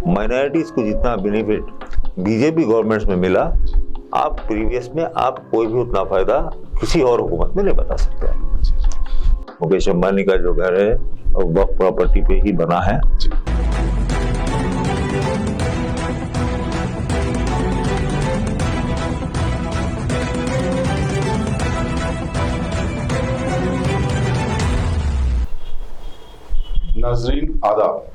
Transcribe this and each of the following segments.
Minorities को जितना benefit BJP governments में मिला, आप प्रीवियस में आप कोई भी उतना फायदा किसी और हुकूमत में नहीं बता सकते। मुकेश अंबानी का जो घर है वो वक्फ प्रॉपर्टी पे ही बना है। नाजरीन आदाब,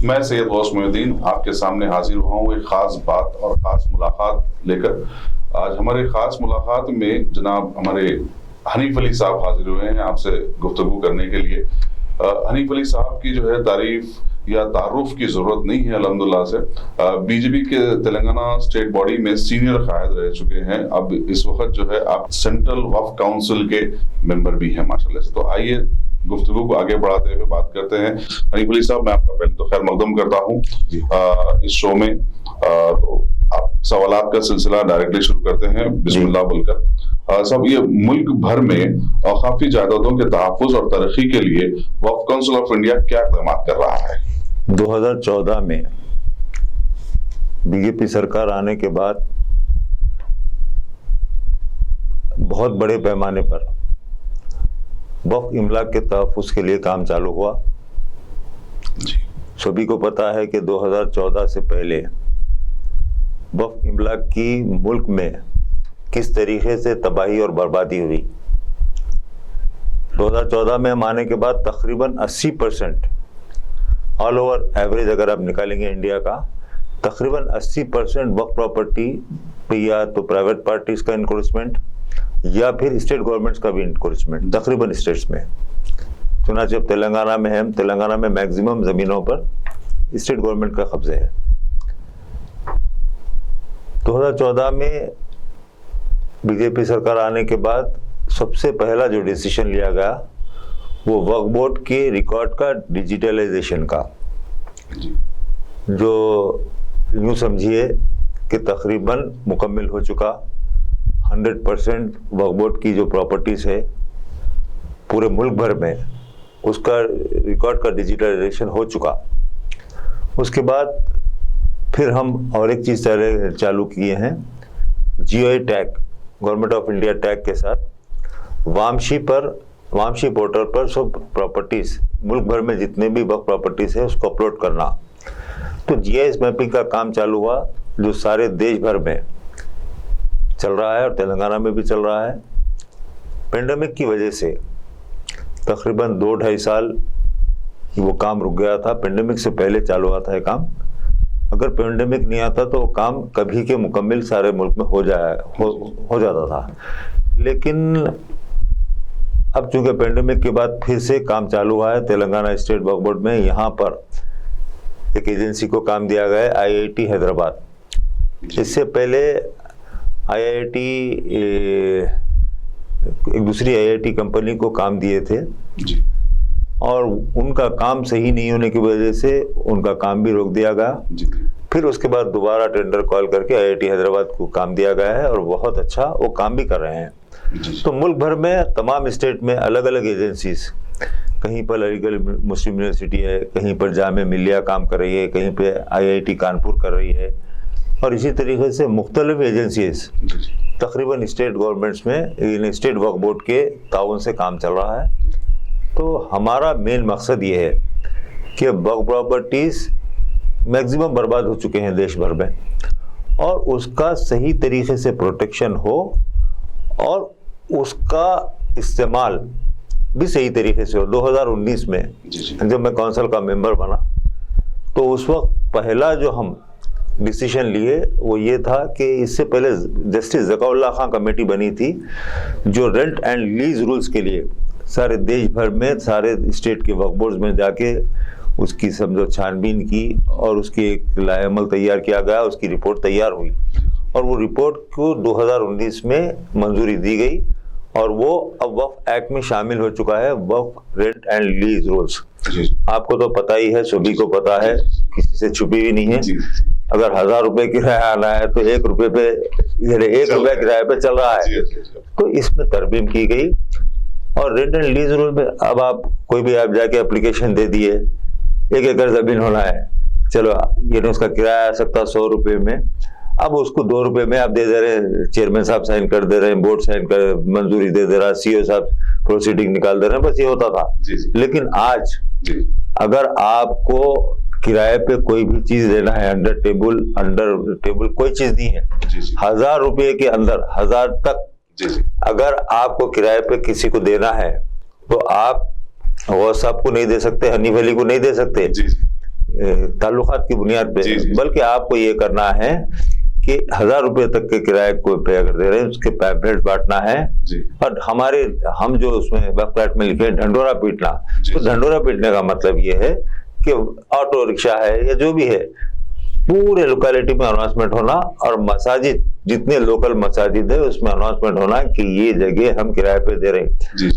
मैं सैयद गौस मोइनुद्दीन आपके सामने हाजिर हुआ हूँ एक खास बात और खास मुलाकात लेकर। आज हमारे खास मुलाकात में जनाब हमारे हनीफ अली साहब हाजिर हुए हैं आपसे गुफ्तगू करने के लिए। हनीफ अली साहब की जो है तारीफ या तारुफ की जरूरत नहीं है अल्हम्दुलिल्लाह से। बीजेपी के तेलंगाना स्टेट बॉडी में सीनियर कायद रह चुके हैं। अब इस वक्त जो है आप सेंट्रल वक्फ काउंसिल के मेंबर भी हैं माशाल्लाह से। तो आइए गुफ्तगू को आगे बढ़ाते हुए बात करते हैं। हनीफ अली साहब, मैं आपका पहले तो खैर मकदम करता हूँ इस शो में। तो आप सवालात का सिलसिला डायरेक्टली शुरू करते हैं बिस्मिल्लाह बोलकर। सब ये मुल्क भर में काफी जायदादों के तहफ्फुज़ और तरक्की के लिए वक्फ काउंसिल ऑफ इंडिया क्या इक़दाम कर रहा है? 2014 में बीजेपी सरकार आने के बाद बहुत बड़े पैमाने पर वक्फ इमलाक के तहफ्फुज़ के लिए काम चालू हुआ। सभी को पता है कि 2014 से पहले वक्फ इमलाक की मुल्क में किस तरीके से तबाही और बर्बादी हुई। 2014 में हम आने के बाद तकरीबन 80% ऑल ओवर एवरेज अगर आप निकालेंगे इंडिया का, तकरीबन 80% वक्फ प्रॉपर्टी पे या तो प्राइवेट पार्टीज का इंक्रोचमेंट या फिर स्टेट गवर्नमेंट्स का भी इंक्रोचमेंट तकरीबन स्टेट्स में। चुनांचे अब तेलंगाना में है, तेलंगाना में मैक्सिमम जमीनों पर स्टेट गवर्नमेंट का कब्जे है। 2014 में बीजेपी सरकार आने के बाद सबसे पहला जो डिसीजन लिया गया वो वक्फ बोर्ड के रिकॉर्ड का डिजिटलाइजेशन का, जो यूँ समझिए कि तकरीबन मुकम्मल हो चुका। 100% वक्फ बोर्ड की जो प्रॉपर्टीज है पूरे मुल्क भर में उसका रिकॉर्ड का डिजिटलाइजेशन हो चुका। उसके बाद फिर हम और एक चीज़ चालू किए हैं, GOI tag, government of India tag के साथ वामशी पोर्टल पर सब प्रॉपर्टीज मुल्क भर में जितने भी वक्फ प्रॉपर्टीज है उसको अपलोड करना। तो जीआईएस मैपिंग का काम चालू हुआ जो सारे देश भर में चल रहा है और तेलंगाना में भी चल रहा है। पेंडेमिक की वजह से तकरीबन 2-2.5 साल वो काम रुक गया था। पेंडेमिक से पहले चालू हुआ था ये काम। अगर पेंडेमिक नहीं आता तो काम कभी के मुकम्मल सारे मुल्क में हो जाता था। लेकिन अब चूंकि पेंडेमिक के बाद फिर से काम चालू हुआ है तेलंगाना स्टेट वक्फ बोर्ड में। यहाँ पर एक एजेंसी को काम दिया गया है, आईआईटी हैदराबाद। इससे पहले आईआईटी एक दूसरी आईआईटी कंपनी को काम दिए थे और उनका काम सही नहीं होने की वजह से उनका काम भी रोक दिया गया। फिर उसके बाद दोबारा टेंडर कॉल करके आईआईटी हैदराबाद को काम दिया गया है और बहुत अच्छा वो काम भी कर रहे हैं। तो मुल्क भर में तमाम स्टेट में अलग अलग एजेंसीज, कहीं पर अलीगढ़ मुस्लिम यूनिवर्सिटी है, कहीं पर जामिया मिल्लिया काम कर रही है, कहीं पे आईआईटी कानपुर कर रही है और इसी तरीके से मुख्तलिफ एजेंसीज तकरीबन स्टेट गवर्नमेंट्स में स्टेट वक्फ बोर्ड के ताउन से काम चल रहा है। तो हमारा मेन मकसद ये है कि वक्फ प्रॉपर्टीज़ मैक्सिमम बर्बाद हो चुके हैं देश भर में और उसका सही तरीके से प्रोटेक्शन हो और उसका इस्तेमाल भी सही तरीके से हो। 2019 में जब मैं काउंसिल का मेंबर बना तो उस वक्त पहला जो हम डिसीजन लिए वो ये था कि इससे पहले जस्टिस ज़काउल्लाह खान कमेटी बनी थी जो रेंट एंड लीज रूल्स के लिए सारे देश भर में सारे स्टेट के वक्फ बोर्ड्स में जाके उसकी समझो छानबीन की और उसकी एक लाएअमल तैयार किया गया। उसकी रिपोर्ट तैयार हुई और वो रिपोर्ट को 2019 में मंजूरी दी गई और वो अब वक्फ एक्ट में शामिल हो चुका है, वक्फ रेंट एंड लीज रूल्स। आपको तो पता ही है, सभी को पता है, किसी से छुपी भी नहीं है। अगर 1000 रुपए किराया आना है तो 1 रुपए पे 1 रुपया किराए पे चल रहा है। तो इसमें तरमीम की गई और रेंट एंड लीज रूल में अब आप कोई भी आप जाके एप्लीकेशन दे दिए, 1 एकड़ जमीन होना है चलो ये उसका किराया आ सकता 100 रुपए में, अब उसको 2 रुपए में आप दे दे रहे हैं, चेयरमैन साहब साइन कर दे रहे हैं, बोर्ड साइन कर मंजूरी दे दे रहा है, सीईओ साहब प्रोसीडिंग निकाल दे रहे हैं, बस ये होता था। लेकिन आज अगर आपको किराए पे कोई भी चीज लेना है, अंडर टेबल कोई चीज नहीं है, 1000 रुपए के अंदर 1000 तक अगर आपको किराए पे किसी को देना है तो आप वो सबको नहीं दे सकते, हनीफ अली को नहीं दे सकते ताल्लुकात की बुनियाद पे, बल्कि आपको ये करना है कि 1000 रुपए तक के किराए को पे अगर दे रहे हैं उसके पैम्फलेट बांटना है। और हम जो उसमें वेबसाइट में लिखे ढंडोरा पीटना, तो ढंडोरा पीटने का मतलब ये है कि ऑटो रिक्शा है या जो भी है, पूरे लोकेलिटी में अनाउंसमेंट होना, और मसाजिद जितने लोकल मसाजिद है उसमें अनाउंसमेंट होना कि ये जगह हम किराए पे दे रहे हैं,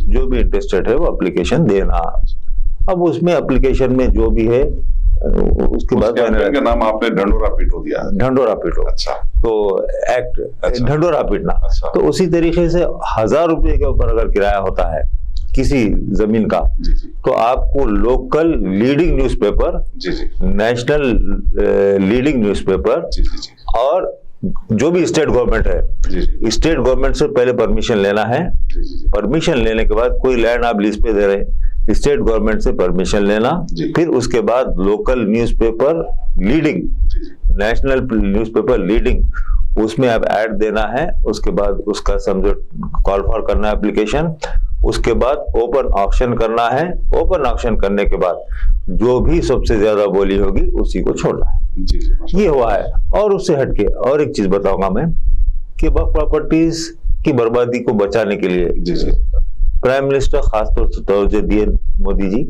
जो भी इंटरेस्टेड है वो एप्लीकेशन देना। अब उसमें एप्लीकेशन में जो भी है उसके बाद का नाम आपने ढंडोरा पीटो दिया, ढंडोरा पीटो। अच्छा, तो एक्ट ढंडोरा पीटना। अच्छा। तो उसी तरीके से 1000 रुपए के ऊपर अगर किराया होता है किसी जमीन का, तो आपको local leading newspaper, national leading newspaper, और जो भी स्टेट गवर्नमेंट है, स्टेट गवर्नमेंट से पहले परमिशन लेना है। परमिशन लेने के बाद कोई लैंड आप लीज पे दे रहे हैं, स्टेट गवर्नमेंट से परमिशन लेना, फिर उसके बाद local newspaper leading, national newspaper leading, उसमें आप ऐड देना है। उसके बाद उसका समझो कॉल फॉर करना है एप्लीकेशन, उसके बाद ओपन ऑक्शन करना है। ओपन ऑक्शन करने के बाद जो भी सबसे ज्यादा बोली होगी उसी को छोड़ना है। ये हुआ है। और उससे हटके और एक चीज बताऊंगा मैं कि वक्फ प्रॉपर्टीज की बर्बादी को बचाने के लिए प्राइम मिनिस्टर खासतौर से तवज्जो दिए मोदी जी,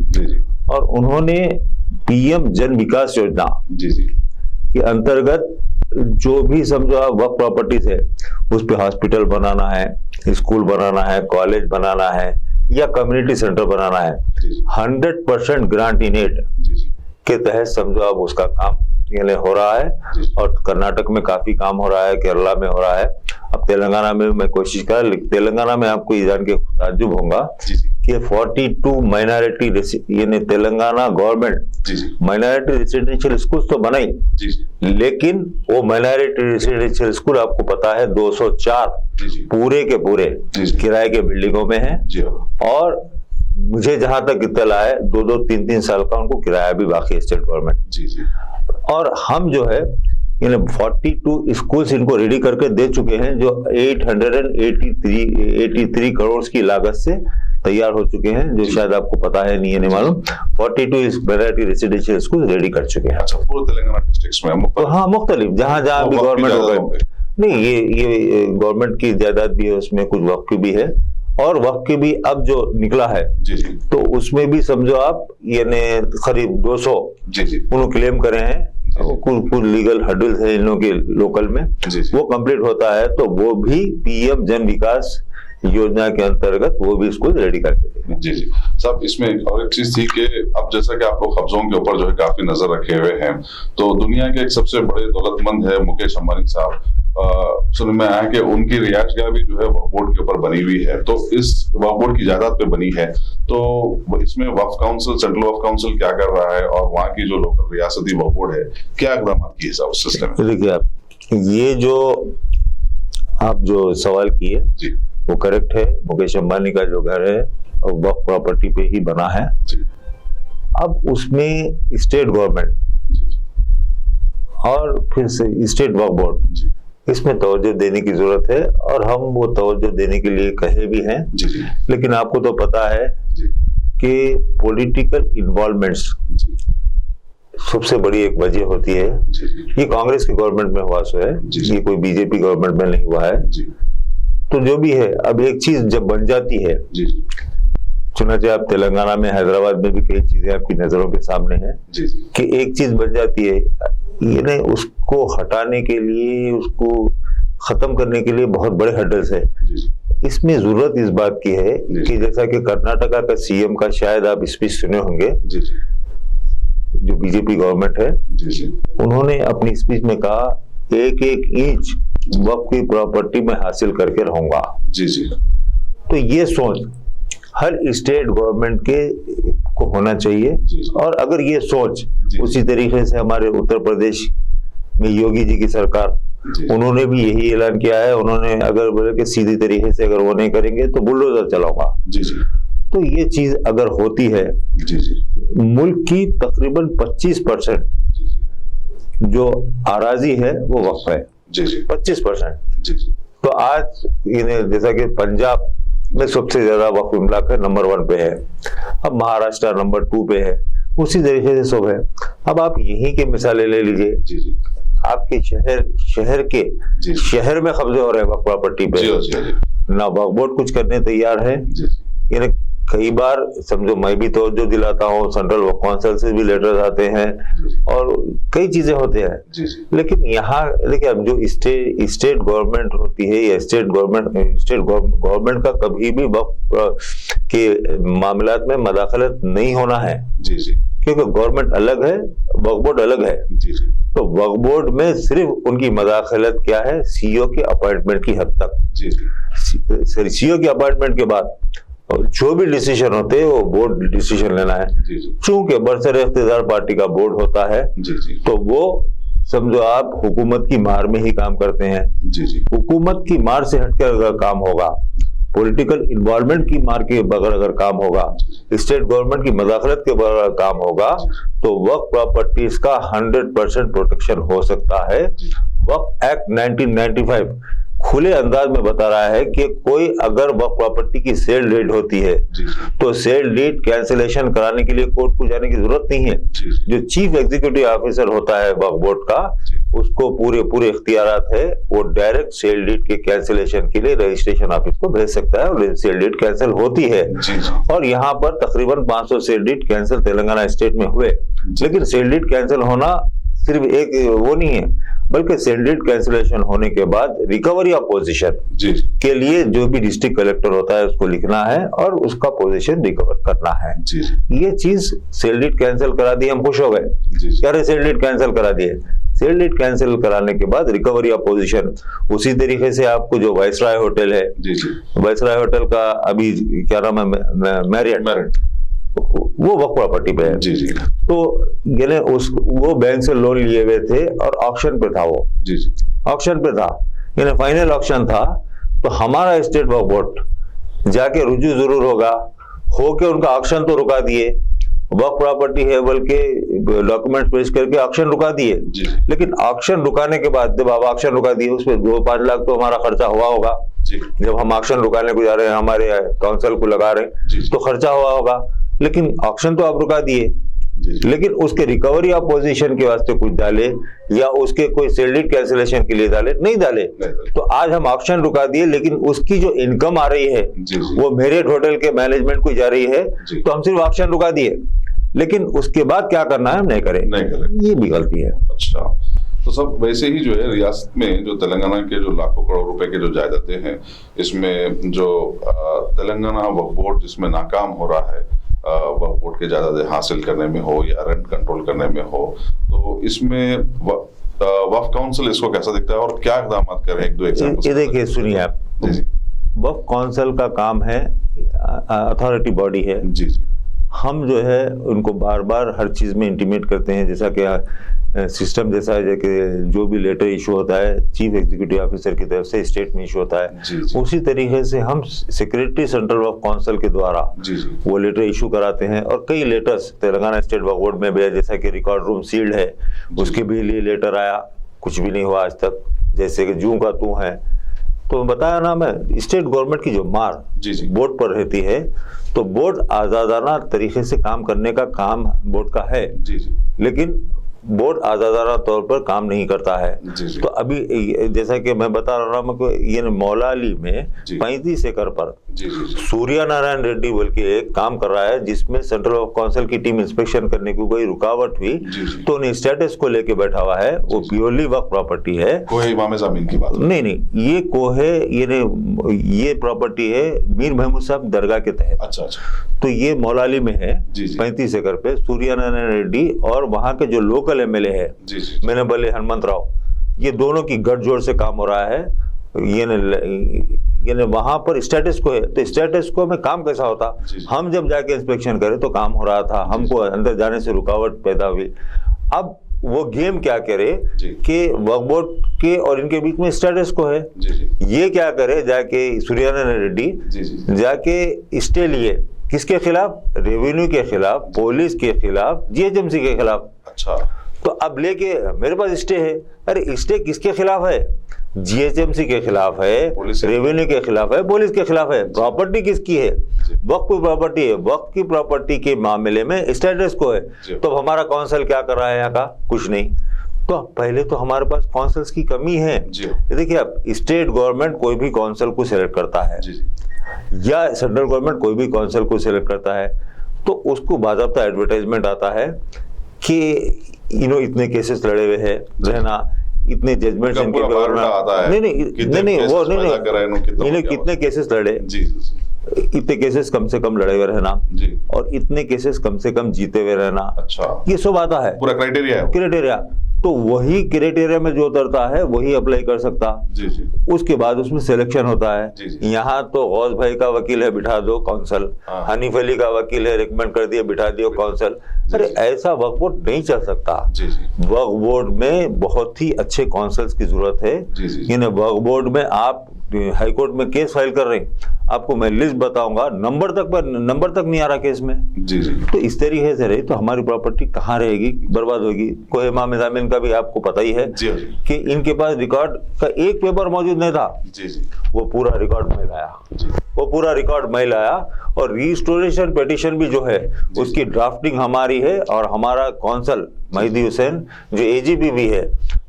और उन्होंने पीएम जन विकास योजना के अंतर्गत जो भी समझो आप वक्फ प्रॉपर्टीज है उस पे हॉस्पिटल बनाना है, स्कूल बनाना है, कॉलेज बनाना है या कम्युनिटी सेंटर बनाना है, 100% ग्रांट इन एड के तहत समझो अब उसका काम यानी हो रहा है। और कर्नाटक में काफी काम हो रहा है, केरला में हो रहा है, अब तेलंगाना में मैं कोशिश कर, तेलंगाना में आपको ये जान के ताज्जुब होगा कि 42 माइनॉरिटी यानी Telangana government minority residential school तो बनाई, लेकिन वो माइनॉरिटी रेसिडेंशियल स्कूल आपको पता है 204 पूरे के पूरे किराए के बिल्डिंगों में है। और मुझे जहां तक इत्तला है 2-2, 3-3 साल का उनको किराया भी बाकी है स्टेट गवर्नमेंट। और हम जो है 42 स्कूल्स इनको रेडी करके दे चुके हैं, जो 883 करोड़ की लागत से तैयार हो चुके हैं, जो शायद आपको पता है नहीं है, नहीं मालूम। 42 वैरायटी रेसिडेंशियल स्कूल रेडी कर चुके हैं। अच्छा, पूरे तेलंगाना डिस्ट्रिक्ट्स में? तो हाँ, मुख्तलिफ जहां जहां भी गवर्नमेंट होगा, नहीं ये गवर्नमेंट की जायदाद भी है, उसमें कुछ वक्फ की भी है, और वक्फ की भी अब जो निकला है तो उसमें भी समझो आप यानी करीब 200 उन्होंने क्लेम करे हैं। कुछ लीगल हर्डल्स है इन लोगों के लोकल में, वो कंप्लीट होता है तो वो भी पीएम जन विकास योजना के अंतर्गत वो भी इसको रेडी करके देंगे। जी साहब, इसमें और एक चीज थी कि अब जैसा कि आप लोग कब्जों के ऊपर जो है काफी नजर रखे हुए हैं, तो दुनिया के एक सबसे बड़े दौलतमंद है मुकेश अंबानी साहब, सुनने में आया कि उनकी रिहायशगाह भी जो है वक्फ बोर्ड के ऊपर बनी हुई है, तो इस वक्फ बोर्ड की जायदाद पे बनी है, तो इसमें वक्फ काउंसिल, सेंट्रल वक्फ काउंसिल क्या कर रहा है, और वहाँ की जो लोकल रियासती वक्फ बोर्ड है क्या इकदाम किए साहब उस सिलसिले में? देखिए आप, ये जो आप जो सवाल किए वो करेक्ट है। मुकेश अंबानी का जो घर है वक्फ प्रॉपर्टी पे ही बना है। अब उसमें स्टेट गवर्नमेंट और फिर से स्टेट वक्फ बोर्ड, इसमें तवज्जो देने की जरूरत है, और हम वो तवज्जो देने के लिए कहे भी हैं। लेकिन आपको तो पता है कि पॉलिटिकल इन्वॉल्वमेंट्स सबसे बड़ी एक वजह होती है। ये कांग्रेस की गवर्नमेंट में हुआ सो है, ये कोई बीजेपी गवर्नमेंट में नहीं हुआ है। तो जो भी है, अब एक चीज जब बन जाती है, चुनाचे आप तेलंगाना में, हैदराबाद में भी कई चीजें आपकी नजरों के सामने हैं कि एक चीज बन जाती है, ये नहीं उसको हटाने के लिए, उसको खत्म करने के लिए बहुत बड़े हर्डल्स है। इसमें जरूरत इस बात की है कि जैसा कि कर्नाटका का सीएम का शायद आप स्पीच सुने होंगे, जो बीजेपी गवर्नमेंट है, उन्होंने अपनी स्पीच में कहा 1-1 इंच वक्फ की प्रॉपर्टी में हासिल करके रहूंगा। तो ये सोच हर स्टेट गवर्नमेंट के को होना चाहिए। और अगर ये सोच उसी तरीके से हमारे उत्तर प्रदेश में योगी जी की सरकार, उन्होंने भी यही ऐलान किया है, उन्होंने अगर बोले कि सीधी तरीके से अगर वो नहीं करेंगे तो बुलडोजर चलाऊंगा, तो ये चीज अगर होती है, मुल्क की तकरीबन 25% जो आराजी है वो वक्फ है, 25%। तो आज जैसा कि पंजाब में सबसे ज्यादा वक्फ इमलाक है, नंबर 1 पे है, अब महाराष्ट्र नंबर 2 पे है, उसी तरीके से सब है। अब आप यहीं के मिसालें ले लीजिए, आपके शहर में कब्जे हो रहे हैं वक्फ प्रॉपर्टी पे, ना वक्फ बोर्ड कुछ करने तैयार है। यानी कई बार समझो मैं भी तवज्जो दिलाता हूँ, सेंट्रल वक्फ काउंसिल से भी लेटर्स आते हैं और कई चीजें होते हैं, लेकिन यहाँ देखिए अब जो स्टेट गवर्नमेंट होती है या स्टेट गवर्नमेंट का कभी भी वक्फ के मामलात में मदाखलत नहीं होना है, क्योंकि गवर्नमेंट अलग है, वक्फ बोर्ड अलग है। तो वक्फ बोर्ड में सिर्फ उनकी मदाखलत क्या है, सीईओ के अपॉइंटमेंट की हद तक। सीईओ के अपॉइंटमेंट के बाद जो भी डिसीजन होते हैं वो बोर्ड डिसीजन लेना है। चूंकि बरसरे इख्तियार पार्टी का बोर्ड होता है, तो वो समझो आप हुकूमत की मार में ही काम करते हैं। हुकूमत की मार से हटकर अगर काम होगा, पॉलिटिकल इन्वॉल्वमेंट की मार के बगैर अगर काम होगा, स्टेट गवर्नमेंट की मदाखलत के बगैर काम होगा, तो वक्फ प्रॉपर्टीज का 100% प्रोटेक्शन हो सकता है। वक्फ एक्ट 1995 खुले अंदाज में बता रहा है कि कोई अगर वक्फ प्रॉपर्टी की सेल डीड होती है तो सेल डीड कैंसिलेशन कराने के लिए कोर्ट को जाने की जरूरत नहीं है। जो चीफ एग्जीक्यूटिव ऑफिसर होता है वक्फ बोर्ड का, उसको पूरे इख्तियारात है, वो डायरेक्ट सेल डीड के कैंसिलेशन के लिए रजिस्ट्रेशन ऑफिस को भेज सकता है और सेल डीड कैंसिल होती है। और यहाँ पर तकरीबन 500 sale deed cancel Telangana state में हुए। लेकिन सेल डीड कैंसिल होना सिर्फ एक वो नहीं है, बल्कि सेल डीड कैंसिलेशन होने के बाद रिकवरी ऑफ पोजीशन के लिए जो भी डिस्ट्रिक्ट कलेक्टर होता है उसको लिखना है और उसका पोजीशन रिकवर करना है। ये चीज सेल डीड कैंसिल करा दी, हम खुश हो गए, यार सेल डीड कैंसिल करा दिए। सेल डीड कैंसिल कराने के बाद रिकवरी ऑफ पोजीशन, उसी तरीके से आपको जो वाइसराय होटल है, वाइसराय होटल का अभी क्या नाम है, मैरियट, वो वक्फ प्रॉपर्टी पे है। तो यानी वो बैंक से लोन लिए हुए थे और ऑक्शन पे था, वो ऑक्शन पे था, यानी फाइनल ऑक्शन था। तो हमारा स्टेट वक्फ बोर्ड जाके रुजू जरूर होके उनका ऑक्शन तो रुका दिए, वक्फ प्रॉपर्टी है बल्कि डॉक्यूमेंट पेश करके ऑक्शन रुका दिए। लेकिन ऑक्शन रुकाने के बाद जब आप ऑक्शन रुका दिए, उसमें 2-5 लाख तो हमारा खर्चा हुआ होगा। जब हम ऑक्शन रुकाने को जा रहे हैं, हमारे काउंसिल को लगा रहे हैं, तो खर्चा हुआ होगा। लेकिन ऑक्शन तो आप रुका दिए, लेकिन उसके रिकवरी ऑफ पोजीशन के वास्ते कुछ डाले या उसके कोई सेल डीड कैंसिलेशन के लिए नहीं डाले। तो आज हम ऑक्शन रुका दिए, लेकिन उसकी जो इनकम आ रही है वो मैरियट होटल के मैनेजमेंट को जा रही है। तो हम सिर्फ ऑक्शन रुका दिए, लेकिन उसके बाद क्या करना है हम नहीं करें। ये भी गलती है। अच्छा, तो सब वैसे ही जो है रियासत में जो तेलंगाना के जो लाखों करोड़ रुपए के जो जायदादें हैं, इसमें जो तेलंगाना वक्फ बोर्ड जिसमें नाकाम हो रहा है वक्फ बोर्ड के जायदादें हासिल करने में हो या रेंट कंट्रोल करने में हो, तो इसमें वक्फ काउंसिल इसको कैसा दिखता है और क्या इकदाम कर रहे हैं? 1-2 एग्जांपल ये देखिए, सुनिए आप, वक्फ काउंसिल का काम है, अथॉरिटी बॉडी है। हम जो है उनको बार बार हर चीज में इंटीमेट करते हैं, जैसा कि सिस्टम जैसा है कि जो भी लेटर इशू होता है चीफ एग्जीक्यूटिव ऑफिसर की तरफ से स्टेट में इशू होता है, उसी तरीके से हम सेक्रेटरी सेंट्रल वक्फ काउंसिल के द्वारा वो लेटर इशू कराते हैं। और कई लेटर्स तेलंगाना स्टेट वक्फ बोर्ड में भी है, जैसा कि रिकॉर्ड रूम सील्ड है, उसके भी लिए लेटर आया, कुछ भी नहीं हुआ आज तक, जैसे कि जूं का तू है। तो बताया ना मैं, स्टेट गवर्नमेंट की जो मार बोर्ड पर रहती है, तो बोर्ड आजादाना तरीके से काम करने का काम बोर्ड का है, लेकिन बोर्ड आजादाना तौर पर काम नहीं करता है। तो अभी जैसा कि मैं बता रहा हूँ, ये मौलाली में 35 एकड़ पर सूर्या नारायण रेड्डी बोल के एक काम कर रहा है, जिसमें सेंट्रल वक्फ काउंसिल की टीम इंस्पेक्शन करने की कोई रुकावट हुई तो उन्हें स्टेटस को लेके बैठा हुआ है। वो प्योरली वक्फ प्रॉपर्टी है, कोई इमाम ज़मीन की बात नहीं, ये कोहे ये प्रॉपर्टी है मीर महमूद साहब दरगाह के तहत। अच्छा। तो ये मौलाली में है 35 एकड़ पे, सूर्या नारायण रेड्डी और वहाँ के जो लोकल एमएलए है मेनेबल्ले हनुमंत राव, ये दोनों की गठजोड़ से काम हो रहा है। यानी वहां पर स्टेटस को है, तो स्टेटस को में काम कैसा होता? जी। हम जब जाके इंस्पेक्शन करें तो काम हो रहा था, हमको अंदर जाने से रुकावट पैदा हुई। अब वो गेम क्या करे जी। कि वक्फ बोर्ड के और इनके बीच में स्टेटस को है, जी जी ये क्या करे, जाके सूर्यनारायण रेड्डी जी जी जाके स्टे लिए किसके खिलाफ? रेवेन्यू के खिलाफ, पुलिस के खिलाफ, जीएचएमसी के खिलाफ। अच्छा तो अब लेके मेरे पास स्टे है, अरे स्टे किसके खिलाफ है? जीएचएमसी के खिलाफ है, पुलिस रेवेन्यू के खिलाफ है, पुलिस के खिलाफ है। प्रॉपर्टी किसकी है? जी। वक्फ की प्रॉपर्टी है। वक्फ की प्रॉपर्टी के मामले में स्टेटस को है। जी। तो हमारा काउंसिल क्या कर रहा है यहाँ का? कुछ नहीं। तो पहले तो हमारे पास काउंसिल्स की कमी है। जी देखिए, अब स्टेट गवर्नमेंट कोई भी काउंसिल को सिलेक्ट करता है जी जी या सेंट्रल गवर्नमेंट कोई भी काउंसिल को सिलेक्ट करता है, तो उसको बाकायदा एडवर्टाइजमेंट आता है कि इतने केसेस लड़े हुए हैं, रहना इतने जजमेंट्स इनका इनके पूरा ऊपर बायोडाटा आता है। नहीं कितने नहीं वो cases पैदा कराए, इन्होंने कितना नहीं हो गया कितने केसेस लड़े, जी जी इतने केसेस कम से कम लड़े हुए रहना, जी और इतने केसेस कम से कम जीते हुए रहना, अच्छा ये सब आता है पूरा क्राइटेरिया है वो। क्राइटेरिया। तो वही क्राइटेरिया में जो उतरता है वही अप्लाई कर सकता। जी जी उसके बाद उसमें सिलेक्शन होता है। जी, जी। यहाँ तो गौस भाई का वकील है, बिठा दो काउंसिल। हाँ। हनीफ अली का वकील है, रिकमेंड कर दिया, बिठा दियो काउंसिल। जी, अरे जी। ऐसा वक्फ बोर्ड नहीं चल सकता। जी जी वक्फ बोर्ड में बहुत ही अच्छे काउंसिल्स की जरूरत है। जी, जी। यानी वक्फ बोर्ड में आप हाईकोर्ट में केस फाइल कर रहे हैं, आपको मैं लिस्ट बताऊंगा, नंबर तक नहीं आ रहा केस में। जी जी तो इस तरीके से रही तो हमारी प्रॉपर्टी कहाँ रहेगी? बर्बाद होगी। कोहिमा मिज़ामिन का भी आपको पता ही है जी जी कि इनके पास रिकॉर्ड का एक पेपर मौजूद नहीं था। जी जी वो पूरा रिकॉर्ड मैं लाया, वो पूरा रिकॉर्ड मैं लाया, और रिस्टोरेशन पिटीशन भी जो है उसकी ड्राफ्टिंग हमारी है, और हमारा काउंसिल मेहदी हुसैन जो एजीपी भी है,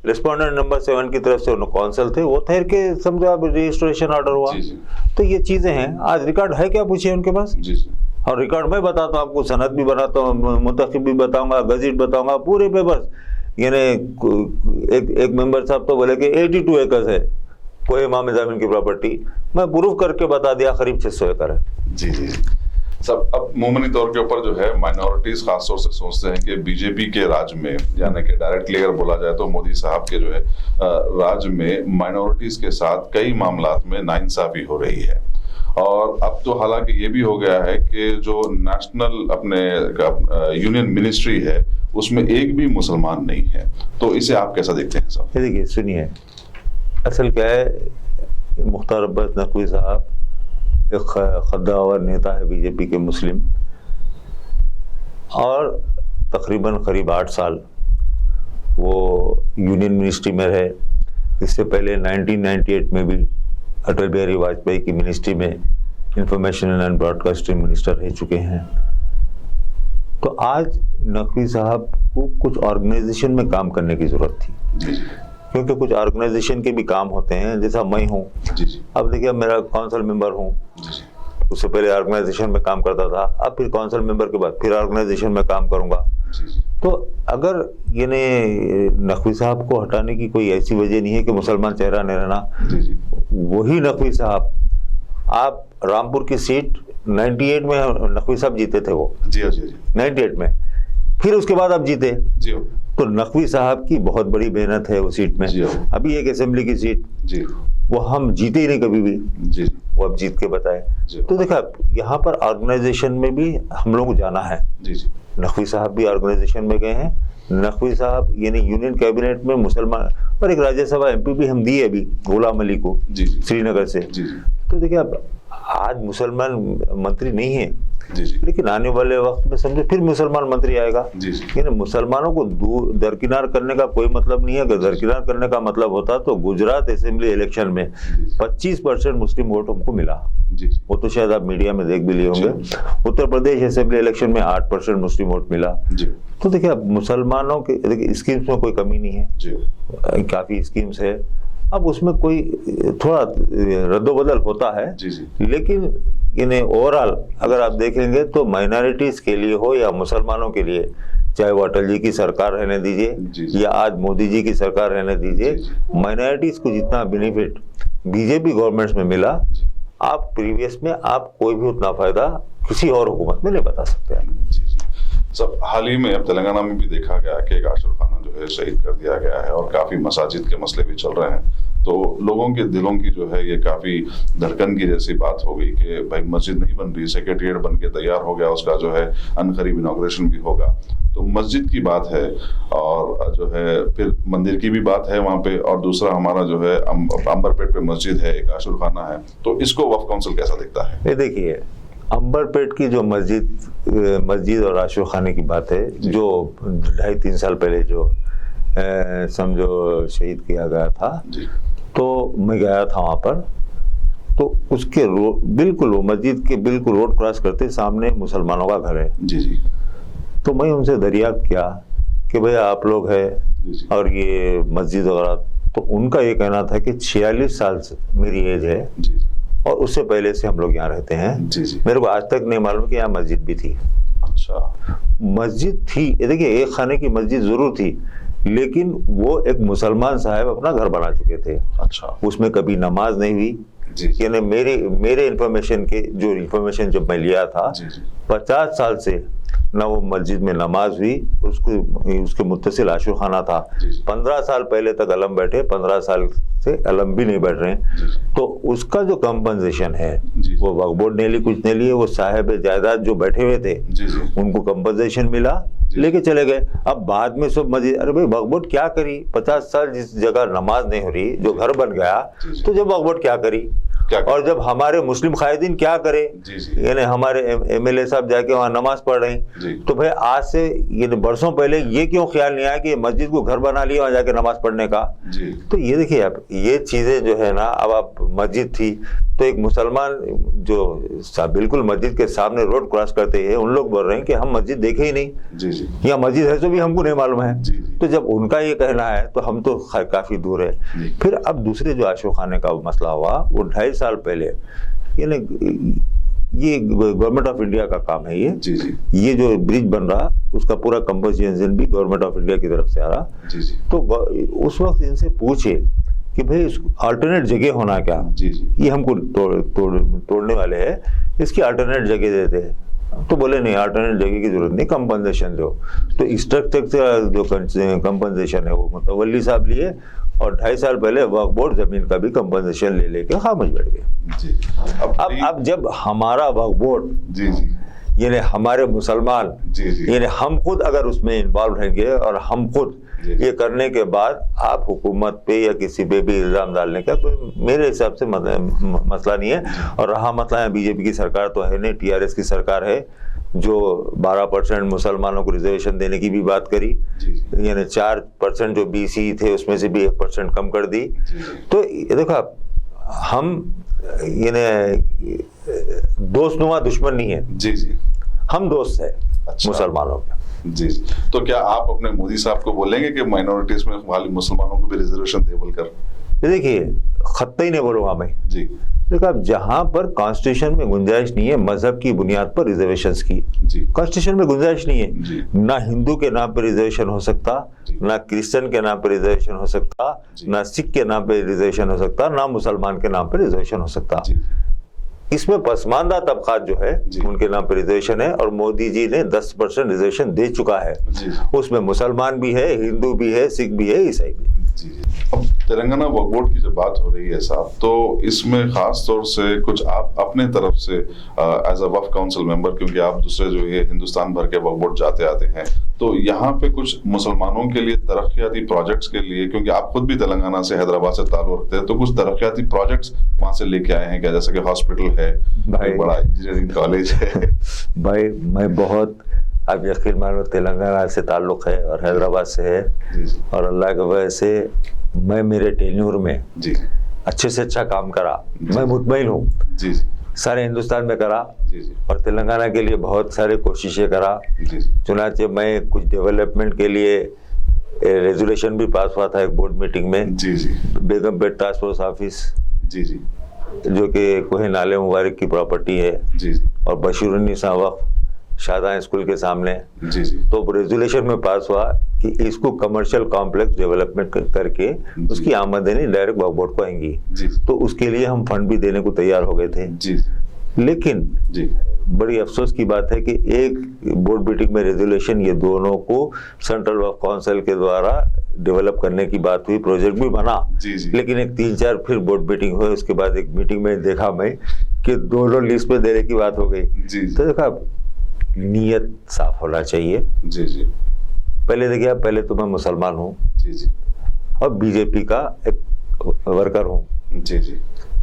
रिस्पोंडेंट नंबर 7 की तरफ से उन्होंने काउंसिल थे, वो ठहर के समझो अब रजिस्ट्रेशन ऑर्डर हुआ। जी, जी। तो ये चीजें हैं। आज रिकॉर्ड है क्या, पूछिए उनके पास। जी जी और रिकॉर्ड मैं बताता हूँ आपको, सनद भी बनाता हूँ, मुंतखब भी बताऊंगा, गज़ेट बताऊंगा, पूरे पेपर्स। यानी एक मेंबर साहब तो बोले कि 82 एकड़ है कोहिमा मिज़ामिन की प्रॉपर्टी, मैं प्रूफ करके बता दिया करीब 600 एकड़ है। जी जी सब अब मोमनी तौर के ऊपर जो है माइनॉरिटीज खासतौर से सोचते हैं कि बीजेपी के राज में, यानी कि डायरेक्टली अगर बोला जाए तो मोदी साहब के जो है राज में माइनॉरिटीज के साथ कई मामलात में नाइंसाफी हो रही है। और अब तो हालांकि ये भी हो गया है कि जो नेशनल अपने यूनियन मिनिस्ट्री है उसमें एक भी मुसलमान नहीं है। तो इसे आप कैसा देखते हैं साहब? देखिए सुनिए, असल क्या है, मुख्तार अब्बास नकवी साहब एक खद्दावर नेता है बीजेपी के मुस्लिम, और तकरीबन करीब 8 साल वो यूनियन मिनिस्ट्री में रहे। इससे पहले 1998 में भी अटल बिहारी वाजपेयी की मिनिस्ट्री में इंफॉर्मेशन एंड ब्रॉडकास्टिंग मिनिस्टर रह चुके हैं। तो आज नकवी साहब को कुछ ऑर्गेनाइजेशन में काम करने की जरूरत थी, क्योंकि कुछ ऑर्गेनाइजेशन के भी काम होते हैं, जैसा मैं हूँ। जी जी अब देखिए, मेरा काउंसिल मेंबर हूँ, उससे पहले ऑर्गेनाइजेशन में काम करता था, अब फिर काउंसिल मेंबर के बाद फिर ऑर्गेनाइजेशन में काम करूंगा। जी जी तो अगर यानी नकवी साहब को हटाने की कोई ऐसी वजह नहीं है कि मुसलमान चेहरा नहीं रहना। जी जी वही नकवी साहब, आप रामपुर की सीट 98 में नकवी साहब जीते थे, वो जी जी जी 98 में, फिर उसके बाद आप जीते। जी तो नकवी साहब की बहुत बड़ी मेहनत है वो सीट में। जी। अभी एक असेंबली की सीट जी वो हम जीते ही नहीं कभी भी, जी वो अब जीत के बताए। जी। तो देखा, यहाँ पर ऑर्गेनाइजेशन में भी हम लोग को जाना है। जी जी नकवी साहब भी ऑर्गेनाइजेशन में गए हैं। नकवी साहब यानी यूनियन कैबिनेट में मुसलमान, और एक राज्यसभा एमपी भी हम दिए अभी गुलाम अली को, जी जी श्रीनगर से। जी जी तो देखिए, अब आज मुसलमान मंत्री नहीं है, जी जी लेकिन आने वाले वक्त में समझो फिर मुसलमान मंत्री आएगा। जी जी यानी मुसलमानों को दरकिनार करने का कोई मतलब नहीं है। अगर दरकिनार करने का मतलब होता तो गुजरात असेंबली इलेक्शन में 25% मुस्लिम वोट हमको मिला। जी जी वो तो शायद आप मीडिया में देख भी लिए होंगे। उत्तर प्रदेश असेंबली इलेक्शन में 8% मुस्लिम वोट मिला। जी तो देखिए, अब मुसलमानों के देखिए स्कीम्स में कोई कमी नहीं है, जी काफी स्कीम्स है। अब उसमें कोई थोड़ा रद्दोबदल होता है, जी जी लेकिन इन्हें ओवरऑल अगर आप देखेंगे तो माइनॉरिटीज के लिए हो या मुसलमानों के लिए, चाहे वो अटल जी की सरकार रहने जी, दीजिए जी। या आज मोदी जी की सरकार रहने दीजिए, जी, माइनॉरिटीज को जितना बेनिफिट बीजेपी गवर्नमेंट्स में मिला, जी। आप प्रीवियस में आप कोई भी उतना फायदा किसी और हुकूमत में नहीं बता सकते। जी जी सब हाल ही में अब तेलंगाना में भी देखा गया कि एक आशुर खाना जो है शहीद कर दिया गया है और काफी मसाजिद के मसले भी चल रहे हैं, तो लोगों के दिलों की जो है ये काफी धड़कन की जैसी बात हो गई कि भाई मस्जिद नहीं बन रही, सेक्रेटेरिएट बन के तैयार हो गया, उसका जो है अनकरीब इनॉग्रेशन भी होगा। तो मस्जिद की बात है और जो है फिर मंदिर की भी बात है वहाँ पे, और दूसरा हमारा जो है अंबरपेट पे मस्जिद है, एक आशुर खाना है, तो इसको वक्फ काउंसिल कैसा देखता है? ये देखिए, अंबरपेट की जो मस्जिद और आशुर खाने की बात है, जो 2.5-3 साल पहले जो समझो शहीद किया गया था, तो मैं गया था वहाँ पर, तो उसके बिल्कुल वो मस्जिद के बिल्कुल रोड क्रॉस करते सामने मुसलमानों का घर है। जी जी। तो मैं उनसे दरियाफ्त किया कि भैया आप लोग है और ये मस्जिद वगैरह, तो उनका ये कहना था कि 46 साल से मेरी एज है जी, और उससे पहले से हम लोग यहाँ रहते हैं। जी जी। मेरे को आज तक नहीं मालूम कि यहाँ मस्जिद भी थी। अच्छा। मस्जिद थी, ये देखिए, एक खाने की मस्जिद जरूर थी, लेकिन वो एक मुसलमान साहब अपना घर बना चुके थे। अच्छा। उसमें कभी नमाज नहीं हुई। यानी मेरे इन्फॉर्मेशन के जो इन्फॉर्मेशन जब मैं लिया था, 50 साल से ना वो मस्जिद में नमाज हुई, उसके मुत्तसिल आशुर खाना था। 15 साल पहले तक अलम बैठे, 15 साल से अलम भी नहीं बैठ रहे हैं। तो उसका जो कंपनसेशन है वो वक्फ बोर्ड ने ली, कुछ नहीं लिए, वो साहिब जायदाद जो बैठे हुए थे उनको कंपनसेशन मिला, लेके चले गए। अब बाद में सब मस्जिद, अरे भाई वक्फ बोर्ड क्या करी? 50 साल जिस जगह नमाज नहीं हो रही, जो घर बन गया, तो जब वक्फ बोर्ड क्या करी? और जब हमारे मुस्लिम कायदीन क्या करे, यानी हमारे एमएलए साहब जाके वहाँ नमाज पढ़ रहे हैं, तो भाई आज से ये बरसों पहले ये क्यों ख्याल नहीं आया कि मस्जिद को घर बना लिया वहाँ जाके नमाज पढ़ने का? तो ये देखिए, आप ये चीजें जो है ना, अब आप मस्जिद थी तो एक मुसलमान जो बिल्कुल मस्जिद के सामने रोड क्रॉस करते हैं, उन लोग बोल रहे हैं कि हम मस्जिद देखे ही नहीं, या मस्जिद है तो भी हमको नहीं मालूम है। तो जब उनका ये कहना है तो हम तो काफी दूर है। फिर अब दूसरे जो आशुर खाने का मसला हुआ, वो 2.5 साल पहले, यानी ये गवर्नमेंट ऑफ इंडिया का काम है। ये जो ब्रिज बन रहा, उसका पूरा कंपोजिशन भी गवर्नमेंट ऑफ इंडिया की तरफ से आ रहा। तो उस वक्त इनसे पूछे कि भाई अल्टरनेट जगह होना क्या? ये हमको तोड़ने वाले हैं, इसकी अल्टरनेट जगह देते हैं। तो बोले नहीं, अल्टरनेट जगह की जरूरत नहीं, कंपनसेशन दो। तो स्ट्रक्चर जो कंपनसेशन है वो मुतवल्ली साहब लिए, और 2.5 साल पहले वक्फ बोर्ड जमीन का भी कंपनसेशन ले लेके खामोश बैठ गए। अब जब हमारा वक्फ बोर्ड यानी हमारे मुसलमान, यानी हम खुद अगर उसमें इन्वॉल्व रहेंगे और हम खुद ये करने के बाद आप हुकूमत पे या किसी पे भी इल्जाम डालने का कोई मेरे हिसाब से मसला नहीं है। और रहा मसला, बीजेपी की सरकार तो है नहीं, टीआरएस की सरकार है, जो 12% मुसलमानों को रिजर्वेशन देने की भी बात करी, यानी 4% जो बीसी थे उसमें से भी 1% कम कर दी। तो देखो, हम यानी दोस्तनुमा दुश्मन नहीं है, हम दोस्त है मुसलमानों के। जी। तो क्या आप अपने मोदी साहब को बोलेंगे कि माइनॉरिटीज में वाले मुसलमानों को भी रिजर्वेशन दे बोलकर? देखिए, खत्ता ही नहीं बोलूंगा मैं। देखो, अब जहां पर कॉन्स्टिट्यूशन में गुंजाइश नहीं है मजहब की बुनियाद पर रिजर्वेशंस की, कॉन्स्टिट्यूशन में गुंजाइश नहीं है। ना हिंदू के नाम पर रिजर्वेशन हो सकता, ना क्रिश्चियन के नाम पर रिजर्वेशन हो सकता, ना सिख के नाम पर रिजर्वेशन हो सकता, ना मुसलमान के नाम पर रिजर्वेशन हो सकता। इसमें पसमानदा तबकात जो है उनके नाम पर रिजर्वेशन है, और मोदी जी ने 10% रिजर्वेशन दे चुका है। उसमें मुसलमान भी है, हिंदू भी है, सिख भी है, ईसाई भी है। अब तेलंगाना वक्फ बोर्ड की जब बात हो रही है साहब, तो इसमें खास तौर से कुछ आप अपने तरफ से as a Waqf council member, क्योंकि आप दूसरे जो ये हिंदुस्तान भर के वक्फ बोर्ड जाते आते हैं, तो यहाँ पे कुछ मुसलमानों के लिए तरक्याती प्रोजेक्ट्स के लिए, क्योंकि आप खुद भी तेलंगाना से, हैदराबाद से ताल्लुक रखते हैं, तो कुछ तरक्याती प्रोजेक्ट्स वहाँ से लेके आए हैं क्या? जैसे कि हॉस्पिटल है, बड़ा इंजीनियरिंग कॉलेज है। भाई मैं बहुत, आप यकीन मानो, तेलंगाना से ताल्लुक है और हैदराबाद से है, और अल्लाह की वजह से मैं मेरे टेन्योर में अच्छे से अच्छा काम करा, मैं मुतमईन हूँ। सारे हिंदुस्तान में करा और तेलंगाना के लिए बहुत सारे कोशिशें करा। चुनाचे मैं कुछ डेवलपमेंट के लिए रेजोल्यूशन भी पास हुआ था एक बोर्ड मीटिंग में, बेगमपेट टास्क फोर्स ऑफिस, जो कि कोहे नाले मुबारक की प्रॉपर्टी है, और बशीरुन्निसा वक्फ शाहजहां स्कूल के सामने। तो रेजोल्यूशन में पास हुआ कि इसको कमर्शियल कॉम्प्लेक्स डेवलपमेंट करके उसकी आमदनी डायरेक्ट वक्फ बोर्ड को आएंगी। तो उसके लिए हम फंड भी देने को तैयार हो गए थे। लेकिन बड़ी अफसोस की बात है कि एक बोर्ड मीटिंग में रेजोल्यूशन ये दोनों को सेंट्रल वक्फ काउंसिल के द्वारा डेवलप करने की बात हुई, प्रोजेक्ट भी बना, लेकिन एक 3-4 फिर बोर्ड मीटिंग हुई, उसके बाद एक मीटिंग में देखा मैं कि दोनों लिस्ट पे देने की बात हो गई। तो देखा, नीयत साफ होना चाहिए। जी पहले देखिए, पहले तो मैं मुसलमान हूँ जी और बीजेपी का एक वर्कर हूँ जी,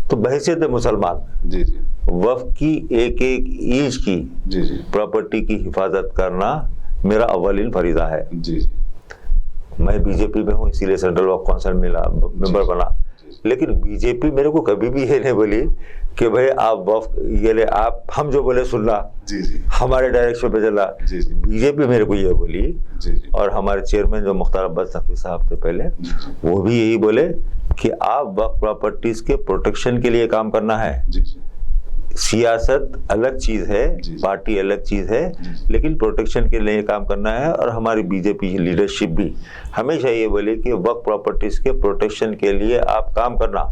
तो बहैसियत मुसलमान जी वक्फ की एक एक इंच की जी प्रॉपर्टी की हिफाजत करना मेरा अव्वलीन फरीजा है। जी मैं बीजेपी में हूँ, इसीलिए सेंट्रल वक्फ काउंसिल मेंबर बना, लेकिन बीजेपी मेरे को कभी भी ये नहीं बोली कि भाई आप वक्फ ये ले, आप हम जो बोले सुनना, हमारे डायरेक्शन पे चला। बीजेपी मेरे को ये बोली, और हमारे चेयरमैन जो मुख्तार अब्बास नकवी साहब थे पहले, वो भी यही बोले कि आप वक्फ प्रॉपर्टीज के प्रोटेक्शन के लिए काम करना है। सियासत अलग चीज है, पार्टी अलग चीज है, लेकिन प्रोटेक्शन के लिए काम करना है। और हमारी बीजेपी लीडरशिप भी हमेशा ये बोले कि वक्फ प्रॉपर्टीज के प्रोटेक्शन के लिए आप काम करना।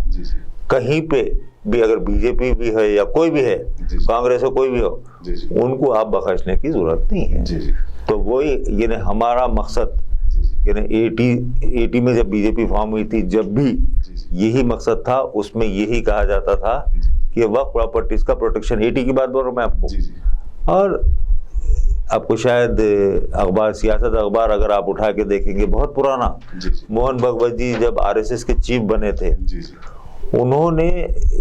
कहीं पे भी अगर बीजेपी भी है या कोई भी है, कांग्रेस हो कोई भी हो, उनको आप बख्शने की जरूरत नहीं है। तो वही ये हमारा मकसद, यानी 80 में जब बीजेपी फॉर्म हुई थी, जब भी यही मकसद था, उसमें यही कहा जाता था कि वक्फ प्रॉपर्टीज का प्रोटेक्शन। 80 की बात बोल रहा हूँ मैं आपको। और आपको शायद अखबार, सियासत अखबार अगर आप उठा के देखेंगे, बहुत पुराना, मोहन भगवत जी जब आरएसएस के चीफ बने थे, उन्होंने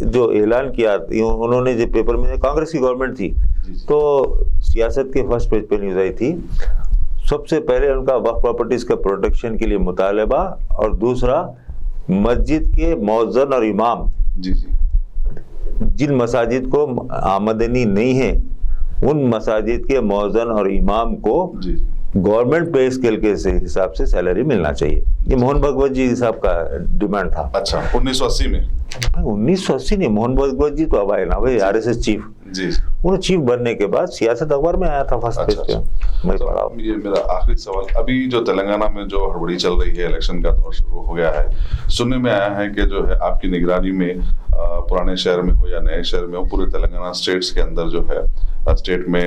जो ऐलान किया, उन्होंने जो पेपर में, कांग्रेस की गवर्नमेंट थी तो सियासत के फर्स्ट पेज पे न्यूज आई थी, सबसे पहले उनका वक्फ प्रॉपर्टीज का प्रोटेक्शन के लिए मुतालबा, और दूसरा मस्जिद के मौज़न और इमाम, जिन मसाजिद को आमदनी नहीं है, उन मसाजिद के मौज़न और इमाम को गवर्नमेंट पे स्केल के हिसाब से सैलरी मिलना चाहिए। ये मोहन भगवत जी साहब का डिमांड था। अच्छा, 1980 में? 1980 नहीं, मोहन भगवत जी तो अब आए ना भाई, आरएसएस चीफ। उन्होंने चीफ बनने के बाद सियासत अखबार में आया था फर्स्ट पेज पे। मैं पढ़ा। ये मेरा आखिरी सवाल, अभी जो तेलंगाना में जो हड़बड़ी चल रही है, इलेक्शन का दौर शुरू हो गया है, सुनने में आया है कि जो है आपकी निगरानी में पुराने शहर में हो या नए शहर में हो, पूरे तेलंगाना स्टेट्स के अंदर जो है स्टेट में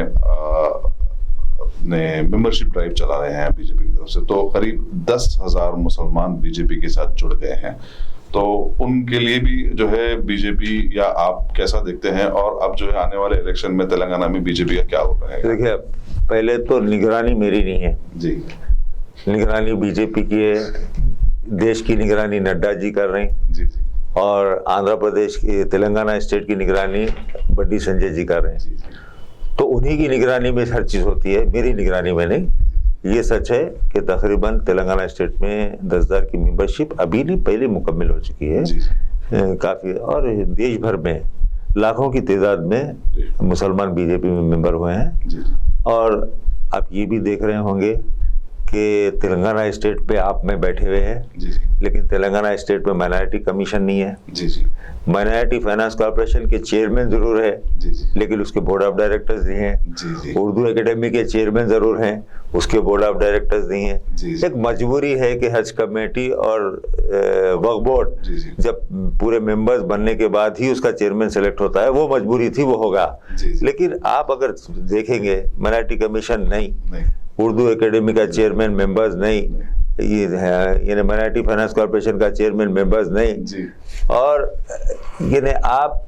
ने मेंबरशिप ड्राइव चला रहे हैं बीजेपी की तरफ से। तो करीब 10,000 मुसलमान बीजेपी के साथ जुड़ गए हैं, तो उनके लिए भी जो है बीजेपी, या आप कैसा देखते हैं? और अब जो है आने वाले इलेक्शन में तेलंगाना में बीजेपी का क्या हो रहेगा? देखिए, पहले तो निगरानी मेरी नहीं है जी, निगरानी बीजेपी की है। देश की निगरानी नड्डा जी कर रहे हैं जी, और आंध्र प्रदेश की, तेलंगाना स्टेट की निगरानी बंडी संजय जी कर रहे हैं। तो उन्हीं की निगरानी में हर चीज़ होती है, मेरी निगरानी में नहीं। ये सच है कि तकरीबन तेलंगाना स्टेट में 10,000 की मेंबरशिप अभी नहीं, पहले मुकम्मल हो चुकी है काफ़ी, और देश भर में लाखों की तादाद में मुसलमान बीजेपी में मेंबर हुए हैं। और आप ये भी देख रहे होंगे कि तेलंगाना स्टेट पे आप में बैठे हुए हैं, लेकिन तेलंगाना स्टेट में माइनॉरिटी कमीशन नहीं है। माइनॉरिटी फाइनेंस कॉर्पोरेशन के चेयरमैन जरूर है, लेकिन उसके बोर्ड ऑफ डायरेक्टर्स नहीं है। उर्दू एकेडमी के चेयरमैन जरूर हैं, उसके बोर्ड ऑफ डायरेक्टर्स नहीं है। एक मजबूरी है कि हज कमेटी और वक्फ बोर्ड जब पूरे मेंबर्स बनने के बाद ही उसका चेयरमैन सेलेक्ट होता है, वो मजबूरी थी, वो होगा। लेकिन आप अगर देखेंगे, माइनॉरिटी कमीशन नहीं, उर्दू एकेडमी का चेयरमैन मेंबर्स नहीं, ये माइनॉरिटी फाइनेंस कॉर्पोरेशन का चेयरमैन मेंबर्स नहीं, और ये आप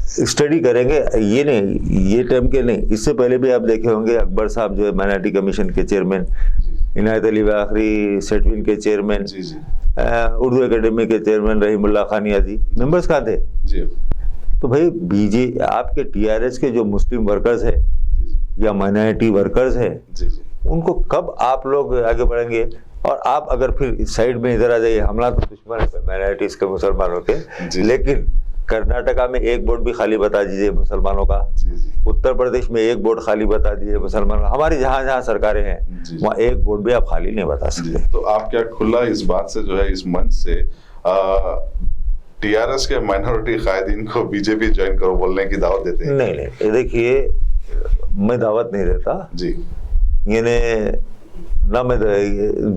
स्टडी करेंगे, ये नहीं, ये टर्म के नहीं, इससे पहले भी आप देखे होंगे अकबर साहब जो है माइनॉरिटी कमीशन के चेयरमैन, इनायत अली आखिरी सेटविन के चेयरमैन, उर्दू एकेडमी के चेयरमैन रहीमुल्लाह खान याजी, मेंबर्स कहाँ थे? तो भाई आपके टीआरएस के जो मुस्लिम वर्कर्स है या माइनॉरिटी वर्कर्स है, उनको कब आप लोग आगे बढ़ेंगे? और आप अगर फिर साइड में इधर आ जाइए, हमला तो दुश्मन है माइनॉरिटीज के, मुसलमानों के, लेकिन कर्नाटका में एक बोर्ड भी खाली बता दीजिए मुसलमानों का, उत्तर प्रदेश में एक बोर्ड खाली बता दीजिए मुसलमानों का, हमारी जहाँ जहाँ सरकारें हैं वहाँ एक बोर्ड भी आप खाली नहीं बता सकते। तो आप क्या खुला इस बात से जो है इस मंच से टीआरएस के माइनॉरिटी कायदीन को बीजेपी ज्वाइन करो बोलने की दावत देते हैं? नहीं, देखिए मैं दावत नहीं देता जी, यानी ना मैं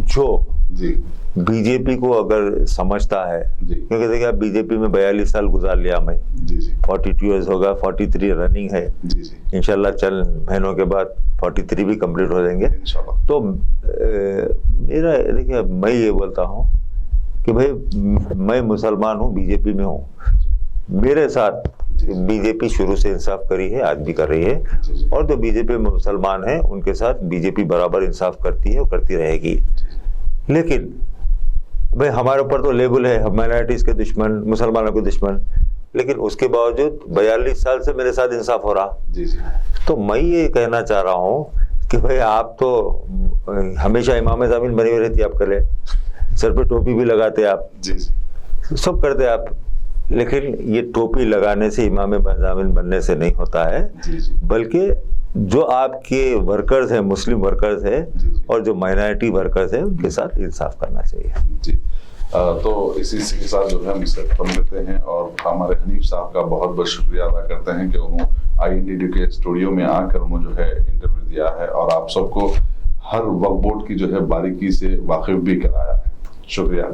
जो जी बीजेपी को अगर समझता है, जी क्योंकि देखिए आप बीजेपी में 42 साल गुजार लिया मैं, जी जी 42 ईयर्स होगा, 43 रनिंग है, जी जी इंशाल्लाह चंद महीनों के बाद 43 भी कंप्लीट हो जाएंगे। इंशाल्लाह। तो मेरा देखिए मैं ये बोलता हूँ कि भाई मैं मुसलमान हूँ, बीजेपी में हूँ, मेरे साथ बीजेपी शुरू से इंसाफ करी है, आज भी कर रही है, और जो बीजेपी में मुसलमान हैं उनके साथ बीजेपी बराबर इंसाफ करती है और करती रहेगी। लेकिन भाई हमारे ऊपर तो लेबल है माइनॉरिटीज के दुश्मन, मुसलमानों के दुश्मन, लेकिन उसके बावजूद 42 साल से मेरे साथ इंसाफ हो रहा। जी जी तो मैं ये कहना चाह रहा हूँ कि भाई आप तो हमेशा इमाम ज़मीन बनी हुई रहती है आपके लिए, सर पे टोपी भी लगाते आप, जी जी सब करते आप, लेकिन ये टोपी लगाने से इमाम ज़मीन बनने से नहीं होता है, जी जी बल्कि जो आपके वर्कर्स हैं, मुस्लिम वर्कर्स हैं जी। और जो माइनॉरिटी वर्कर्स हैं उनके साथ इंसाफ करना चाहिए। जी तो इसी के साथ जो है हम इससे खत्म करते हैं और हमारे हनीफ साहब का बहुत बहुत शुक्रिया अदा करते हैं कि उन्होंने INDD के स्टूडियो में आकर उन्होंने जो है इंटरव्यू दिया है और आप सबको हर वक्फ बोर्ड की जो है बारीकी से वाकिफ भी कराया है। शुक्रिया।